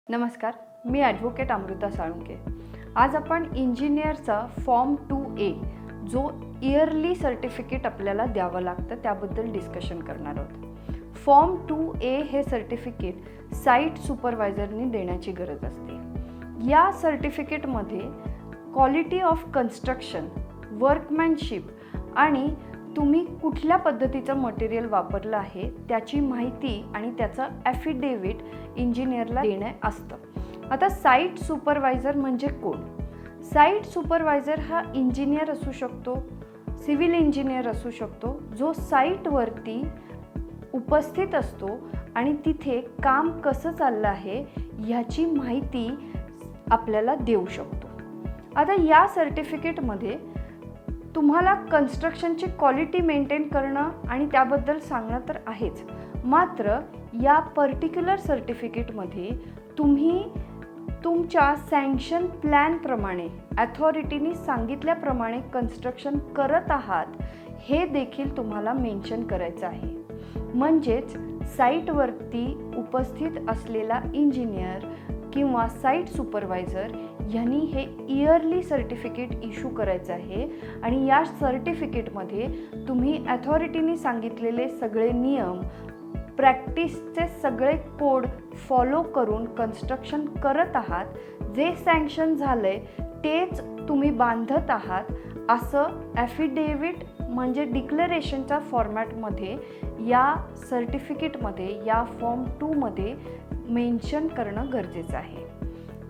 नमस्कार, मी ॲडव्होकेट अमृता साळुंखे। आज आपण इंजिनियरचा फॉर्म 2A जो इयरली सर्टिफिकेट आपल्याला द्यावं लागतं त्याबद्दल डिस्कशन करणार आहोत। फॉर्म 2A हे सर्टिफिकेट साईट सुपरवायझरनी देण्याची गरज असते। या सर्टिफिकेटमध्ये क्वालिटी ऑफ कन्स्ट्रक्शन, वर्कमॅनशिप आणि तुम्ही कुठल्या पद्धतीचं मटेरियल वापरलं आहे त्याची माहिती आणि त्याचं ॲफिडेविट इंजिनियरला देणे असतं। आता साईट सुपरवायझर म्हणजे कोण? साईट सुपरवायझर हा इंजिनियर असू शकतो, सिव्हिल इंजिनियर असू शकतो, जो साईटवरती उपस्थित असतो आणि तिथे काम कसं चाललं आहे ह्याची माहिती आपल्याला देऊ शकतो। आता या सर्टिफिकेटमध्ये तुम्हाला कन्स्ट्रक्शनची क्वालिटी मेंटेन करणं आणि त्याबद्दल सांगणं तर आहेच, मात्र या पर्टिक्युलर सर्टिफिकेटमध्ये तुम्ही तुमच्या सँक्शन प्लॅनप्रमाणे अथॉरिटीने सांगितल्याप्रमाणे कन्स्ट्रक्शन करत आहात हे देखील तुम्हाला मेन्शन करायचं आहे। म्हणजेच साईटवरती उपस्थित असलेला इंजिनियर किंवा साईट सुपरवायझर यांनी हे इयरली सर्टिफिकेट इश्यू करायचं आहे आणि या सर्टिफिकेटमध्ये तुम्ही अथॉरिटीने सांगितलेले सगळे नियम, प्रॅक्टिसचे सगळे कोड फॉलो करून कन्स्ट्रक्शन करत आहात, जे सँक्शन झालंय तेच तुम्ही बांधत आहात असं ॲफिडेविट म्हणजे डिक्लेरेशनच्या फॉर्मॅटमध्ये या सर्टिफिकेटमध्ये या फॉर्म 2 मध्ये मेन्शन करणं गरजेचं आहे।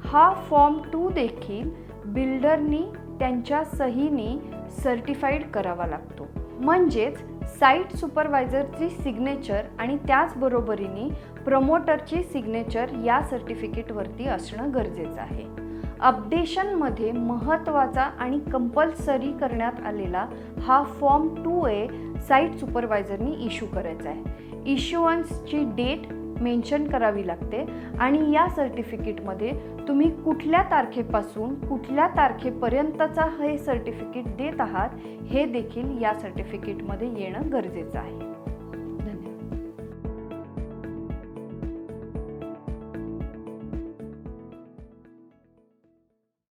हा फॉर्म 2 देखील बिल्डरनी त्यांच्या सहीने सर्टिफाईड करावा लागतो। म्हणजेच साईट सुपरवायझरची सिग्नेचर आणि त्याचबरोबरीने प्रमोटरची सिग्नेचर या सर्टिफिकेटवरती असणं गरजेचं आहे। अपडेशनमध्ये महत्त्वाचा आणि कंपल्सरी करण्यात आलेला हा फॉर्म 2A साईट सुपरवायझरनी इश्यू करायचा आहे। इश्युअन्सची डेट मेन्शन करावी लागते आणि या सर्टिफिकेटमध्ये तुम्ही कुठल्या तारखेपासून कुठल्या तारखेपर्यंतचा हे सर्टिफिकेट देत आहात हे देखील या सर्टिफिकेटमध्ये येणं गरजेचं आहे।